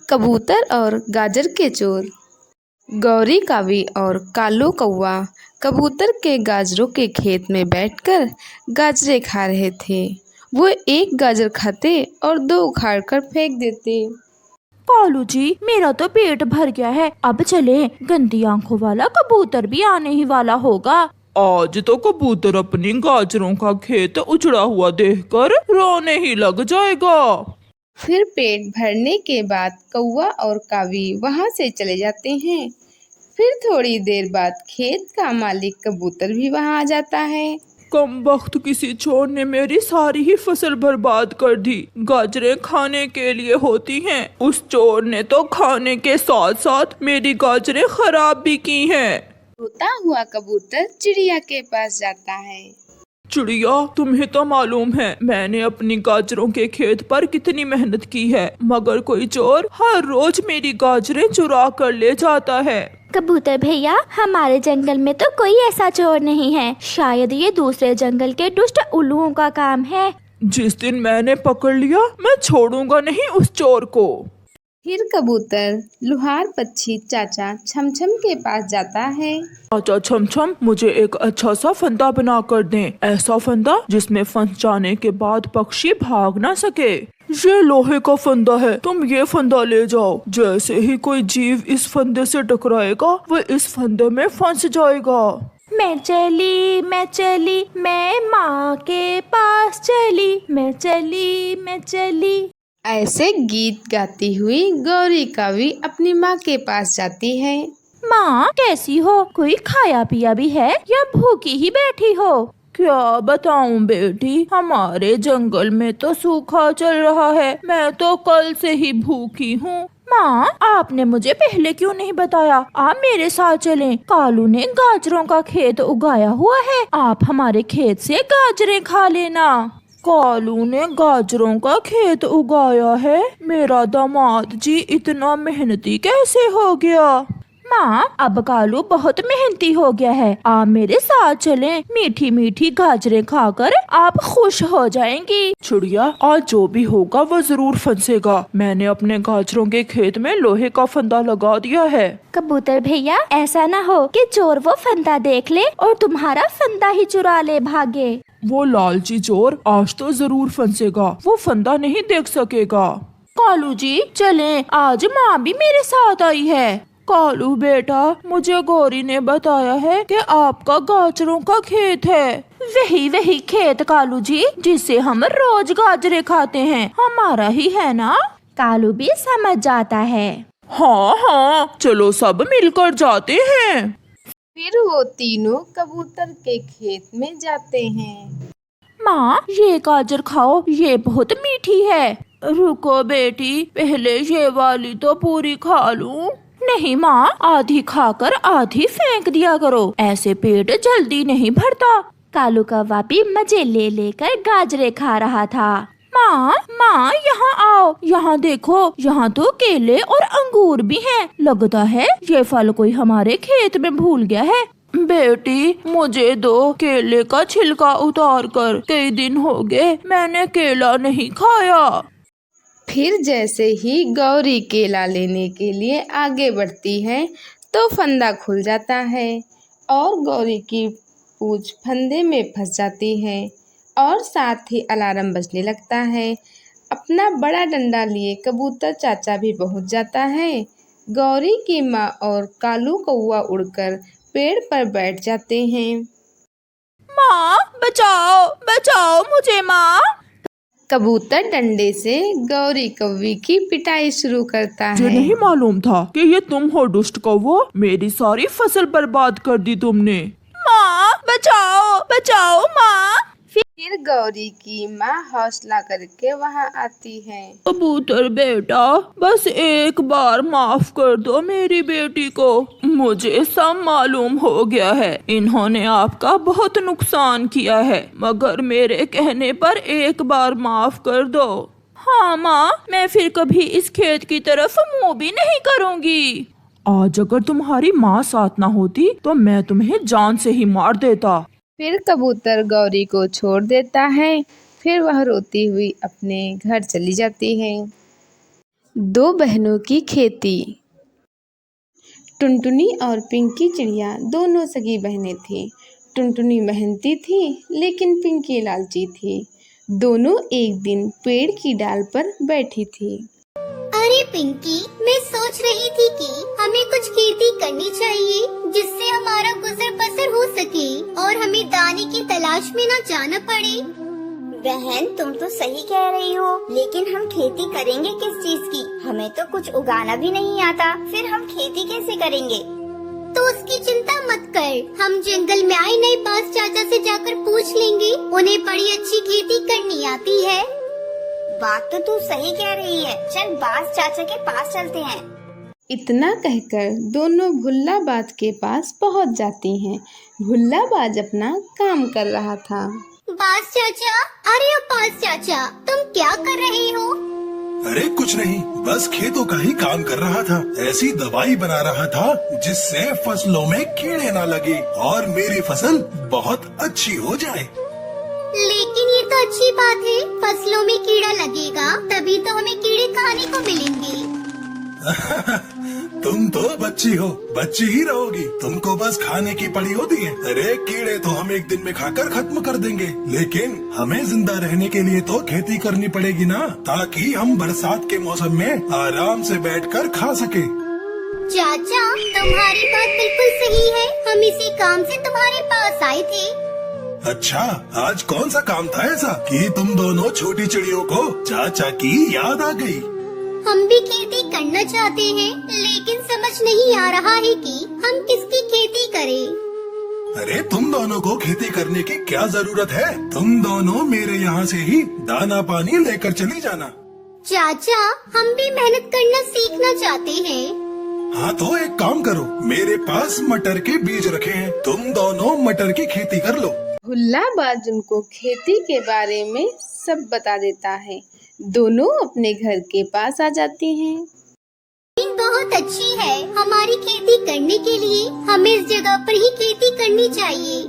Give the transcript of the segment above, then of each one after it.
कबूतर और गाजर के चोर। गौरी कावी और कालू कौवा कबूतर के गाजरों के खेत में बैठकर गाजरें खा रहे थे। वो एक गाजर खाते और दो उखाड़ कर फेंक देते। कालू जी, मेरा तो पेट भर गया है, अब चले। गंदी आंखों वाला कबूतर भी आने ही वाला होगा। आज तो कबूतर अपनी गाजरों का खेत उजड़ा हुआ देखकर रोने ही लग जाएगा। फिर पेट भरने के बाद कौवा और कावी वहां से चले जाते हैं। फिर थोड़ी देर बाद खेत का मालिक कबूतर भी वहां आ जाता है। कम वक्त किसी चोर ने मेरी सारी ही फसल बर्बाद कर दी। गाजरें खाने के लिए होती हैं, उस चोर ने तो खाने के साथ साथ मेरी गाजरें खराब भी की हैं। रोता हुआ कबूतर चिड़िया के पास जाता है। चिड़िया, तुम्हें तो मालूम है मैंने अपनी गाजरों के खेत पर कितनी मेहनत की है, मगर कोई चोर हर रोज मेरी गाजरें चुरा कर ले जाता है। कबूतर भैया, हमारे जंगल में तो कोई ऐसा चोर नहीं है, शायद ये दूसरे जंगल के दुष्ट उल्लुओं का काम है। जिस दिन मैंने पकड़ लिया मैं छोड़ूंगा नहीं उस चोर को। फिर कबूतर लुहार पक्षी चाचा छमछम के पास जाता है। चाचा छमछम, मुझे एक अच्छा सा फंदा बना कर दें, ऐसा फंदा जिसमें फंस जाने के बाद पक्षी भाग ना सके। ये लोहे का फंदा है, तुम ये फंदा ले जाओ। जैसे ही कोई जीव इस फंदे से टकराएगा वो इस फंदे में फंस जाएगा। मैं चली मैं माँ के पास चली, मैं चली। ऐसे गीत गाती हुई गौरी कावी अपनी माँ के पास जाती है। माँ कैसी हो? कोई खाया पिया भी है या भूखी ही बैठी हो? क्या बताऊं बेटी, हमारे जंगल में तो सूखा चल रहा है, मैं तो कल से ही भूखी हूँ। माँ, आपने मुझे पहले क्यों नहीं बताया? आप मेरे साथ चलें। कालू ने गाजरों का खेत उगाया हुआ है, आप हमारे खेत से गाजरें खा लेना। कालू ने गाजरों का खेत उगाया है? मेरा दामाद जी इतना मेहनती कैसे हो गया? माँ, अब कालू बहुत मेहनती हो गया है, आप मेरे साथ चलें। मीठी मीठी गाजरें खाकर आप खुश हो जाएंगी। चिड़िया, आज जो भी होगा वो जरूर फंसेगा। मैंने अपने गाजरों के खेत में लोहे का फंदा लगा दिया है। कबूतर भैया, ऐसा ना हो कि चोर वो फंदा देख ले और तुम्हारा फंदा ही चुरा ले भागे। वो लालची चोर आज तो जरूर फंसेगा, वो फंदा नहीं देख सकेगा। कालू जी चलें, आज माँ भी मेरे साथ आई है। कालू बेटा, मुझे गौरी ने बताया है कि आपका गाजरों का खेत है। वही खेत कालू जी, जिससे हम रोज गाजरे खाते हैं, हमारा ही है ना? कालू भी समझ जाता है। हाँ, चलो सब मिलकर जाते हैं। फिर वो तीनों कबूतर के खेत में जाते हैं। माँ, ये गाजर खाओ, ये बहुत मीठी है। रुको बेटी, पहले ये वाली तो पूरी खा लूं। नहीं माँ, आधी खाकर आधी फेंक दिया करो, ऐसे पेट जल्दी नहीं भरता। कालू कौवा भी मजे ले लेकर गाजरे खा रहा था। माँ यहाँ आओ, यहाँ देखो, यहाँ तो केले और अंगूर भी हैं। लगता है ये फल कोई हमारे खेत में भूल गया है। बेटी, मुझे दो, केले का छिलका उतार कर, कई दिन हो गए मैंने केला नहीं खाया। फिर जैसे ही गौरी केला लेने के लिए आगे बढ़ती है तो फंदा खुल जाता है और गौरी की पूंछ फंदे में फंस जाती है और साथ ही अलार्म बजने लगता है। अपना बड़ा डंडा लिए कबूतर चाचा भी पहुंच जाता है। गौरी की माँ और कालू कौवा उड़कर पेड़ पर बैठ जाते हैं। माँ, बचाओ मुझे माँ। कबूतर डंडे से गौरी कौवी की पिटाई शुरू करता है। मुझे नहीं मालूम था कि ये तुम हो दुष्ट कौवा, मेरी सारी फसल बर्बाद कर दी तुमने। माँ, बचाओ माँ। फिर गौरी की माँ हौसला करके वहाँ आती है। कबूतर बेटा, बस एक बार माफ कर दो मेरी बेटी को। मुझे सब मालूम हो गया है, इन्होंने आपका बहुत नुकसान किया है, मगर मेरे कहने पर एक बार माफ कर दो। हाँ माँ, मैं फिर कभी इस खेत की तरफ मुँह भी नहीं करूँगी। आज अगर तुम्हारी माँ साथ ना होती तो मैं तुम्हें जान से ही मार देता। फिर कबूतर गौरी को छोड़ देता है। फिर वह रोती हुई अपने घर चली जाती है। दो बहनों की खेती। टुनटुनी और पिंकी चिड़िया दोनों सगी बहनें थीं। टुनटुनी मेहनती थी लेकिन पिंकी लालची थी। दोनों एक दिन पेड़ की डाल पर बैठी थी। अरे पिंकी, मैं सोच रही थी कि हमें कुछ खेती करनी चाहिए जिससे हमारा गुजर बसर हो सके और हमें दाने की तलाश में न जाना पड़े। बहन, तुम तो सही कह रही हो, लेकिन हम खेती करेंगे किस चीज की? हमें तो कुछ उगाना भी नहीं आता, फिर हम खेती कैसे करेंगे? तो उसकी चिंता मत कर, हम जंगल में आए नए बांस चाचा से जाकर पूछ लेंगे, उन्हें बड़ी अच्छी खेती करनी आती है। बात तो तू सही कह रही है, चल बांस चाचा के पास चलते हैं। इतना कहकर दोनों भुल्लाबाज के पास पहुंच जाती हैं। भुल्लाबाज अपना काम कर रहा था। बांस चाचा, अरे बांस चाचा, तुम क्या कर रहे हो? अरे कुछ नहीं, बस खेतों का ही काम कर रहा था। ऐसी दवाई बना रहा था जिससे फसलों में कीड़े ना लगे और मेरी फसल बहुत अच्छी हो जाए। लेकिन ये तो अच्छी बात है, फसलों में कीड़ा लगेगा तभी तो हमें कीड़े खाने को मिलेंगे। तुम तो बच्ची हो, बच्ची ही रहोगी, तुमको बस खाने की पड़ी होती है। अरे कीड़े तो हम एक दिन में खाकर खत्म कर देंगे, लेकिन हमें जिंदा रहने के लिए तो खेती करनी पड़ेगी ना, ताकि हम बरसात के मौसम में आराम से बैठकर खा सके। चाचा, तुम्हारी बात बिल्कुल सही है, हम इसी काम से तुम्हारे पास आए थे। अच्छा, आज कौन सा काम था ऐसा कि तुम दोनों छोटी चिड़ियों को चाचा की याद आ गई? हम भी खेती करना चाहते हैं, लेकिन समझ नहीं आ रहा है कि हम किसकी खेती करें। अरे तुम दोनों को खेती करने की क्या जरूरत है? तुम दोनों मेरे यहाँ से ही दाना पानी लेकर चली जाना। चाचा, हम भी मेहनत करना सीखना चाहते हैं। हाँ तो एक काम करो, मेरे पास मटर के बीज रखे हैं, तुम दोनों मटर की खेती कर लो। भुल्लाबाज उनको खेती के बारे में सब बता देता है। दोनों अपने घर के पास आ जाती हैं। जमीन बहुत अच्छी है हमारी खेती करने के लिए, हमें इस जगह पर ही खेती करनी चाहिए।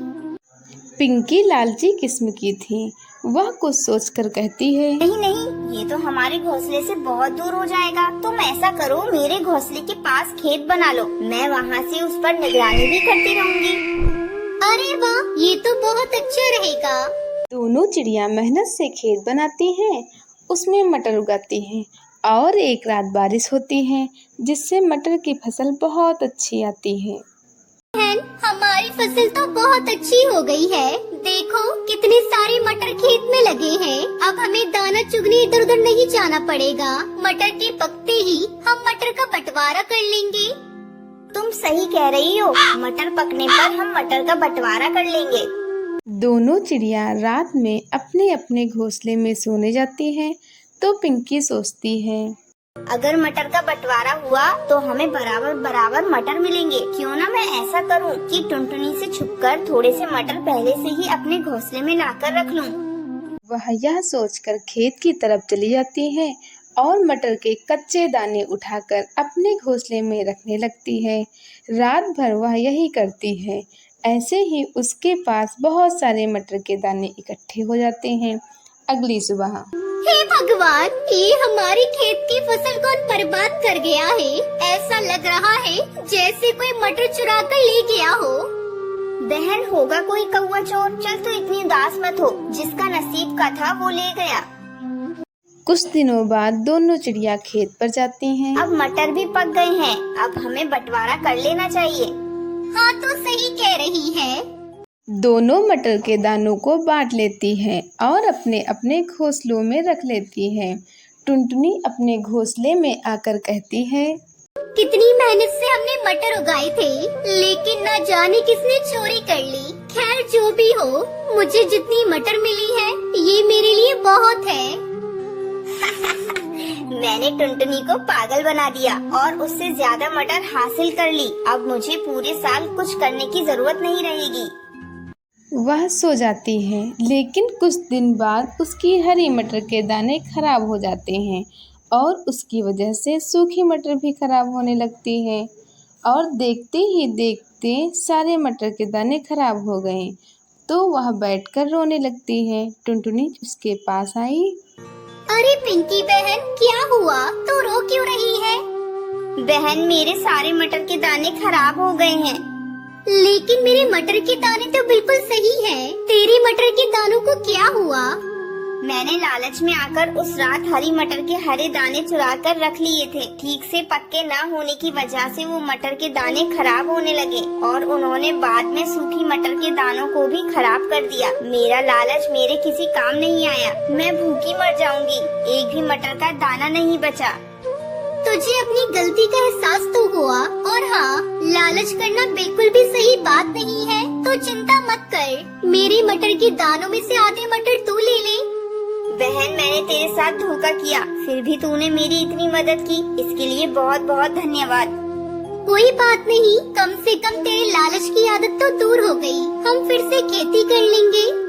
पिंकी लालची किस्म की थी। वह कुछ सोचकर कहती है, नहीं नहीं, ये तो हमारे घोंसले से बहुत दूर हो जाएगा। तुम ऐसा करो, मेरे घोंसले के पास खेत बना लो, मैं वहाँ से उस पर निगरानी भी करती रहूँगी। अरे वाह, ये तो बहुत अच्छा रहेगा। दोनों चिड़िया मेहनत से खेत बनाती हैं, उसमें मटर उगाती हैं और एक रात बारिश होती है जिससे मटर की फसल बहुत अच्छी आती है। बहन, हमारी फसल तो बहुत अच्छी हो गई है, देखो कितने सारे मटर खेत में लगे हैं। अब हमें दाना चुगने इधर उधर नहीं जाना पड़ेगा, मटर के पकते ही हम मटर का बंटवारा कर लेंगे। तुम सही कह रही हो, मटर पकने पर हम मटर का बंटवारा कर लेंगे। दोनों चिड़िया रात में अपने अपने घोंसले में सोने जाती हैं तो पिंकी सोचती है, अगर मटर का बंटवारा हुआ तो हमें बराबर बराबर मटर मिलेंगे। क्यों ना मैं ऐसा करूं कि टुनटुनी से छुपकर थोड़े से मटर पहले से ही अपने घोंसले में लाकर रख लूं। वह यह सोचकर खेत की तरफ चली जाती है और मटर के कच्चे दाने उठाकर अपने घोंसले में रखने लगती है। रात भर वह यही करती है। ऐसे ही उसके पास बहुत सारे मटर के दाने इकट्ठे हो जाते हैं। अगली सुबह, हे भगवान, ये हमारी खेत की फसल कौन बर्बाद कर गया है? ऐसा लग रहा है जैसे कोई मटर चुरा कर ले गया हो। बहन, होगा कोई कौवा चोर। चल तू इतनी उदास मत हो, जिसका नसीब का था वो ले गया। कुछ दिनों बाद दोनों चिड़िया खेत पर जाती हैं। अब मटर भी पक गए हैं, अब हमें बंटवारा कर लेना चाहिए। हाँ तो सही कह रही है। दोनों मटर के दानों को बांट लेती हैं और अपने अपने घोंसलों में रख लेती हैं। टुनटुनी अपने घोंसले में आकर कहती है, कितनी मेहनत से हमने मटर उगाए थे, लेकिन न जाने किसने चोरी कर ली। खैर जो भी हो, मुझे जितनी मटर मिली है ये मेरे लिए बहुत है। मैंने टुनटुनी को पागल बना दिया और उससे ज्यादा मटर हासिल कर ली। अब मुझे पूरे साल कुछ करने की जरूरत नहीं रहेगी। वह सो जाती है, लेकिन कुछ दिन बाद उसकी हरी मटर के दाने खराब हो जाते हैं और उसकी वजह से सूखी मटर भी खराब होने लगती है और देखते ही देखते सारे मटर के दाने खराब हो गए तो वह बैठकर रोने लगती है। टुनटुनी उसके पास आई। अरे पिंकी बहन, क्या हुआ? तू रो क्यों रही है? बहन, मेरे सारे मटर के दाने खराब हो गए हैं। लेकिन मेरे मटर के दाने तो बिल्कुल सही हैं। तेरी मटर के दानों को क्या हुआ? मैंने लालच में आकर उस रात हरी मटर के हरे दाने चुरा कर रख लिए थे। ठीक से पक्के न होने की वजह से वो मटर के दाने खराब होने लगे और उन्होंने बाद में सूखी मटर के दानों को भी खराब कर दिया। मेरा लालच मेरे किसी काम नहीं आया। मैं भूखी मर जाऊंगी। एक भी मटर का दाना नहीं बचा। तुझे अपनी गलती का एहसास तो हुआ, और हाँ, लालच करना बिल्कुल भी सही बात नहीं है। तो चिंता मत कर, मेरे मटर के दानों में से आधे मटर तू ले ले। बहन, मैंने तेरे साथ धोखा किया, फिर भी तूने मेरी इतनी मदद की, इसके लिए बहुत बहुत धन्यवाद। कोई बात नहीं, कम से कम तेरे लालच की आदत तो दूर हो गई। हम फिर से खेती कर लेंगे।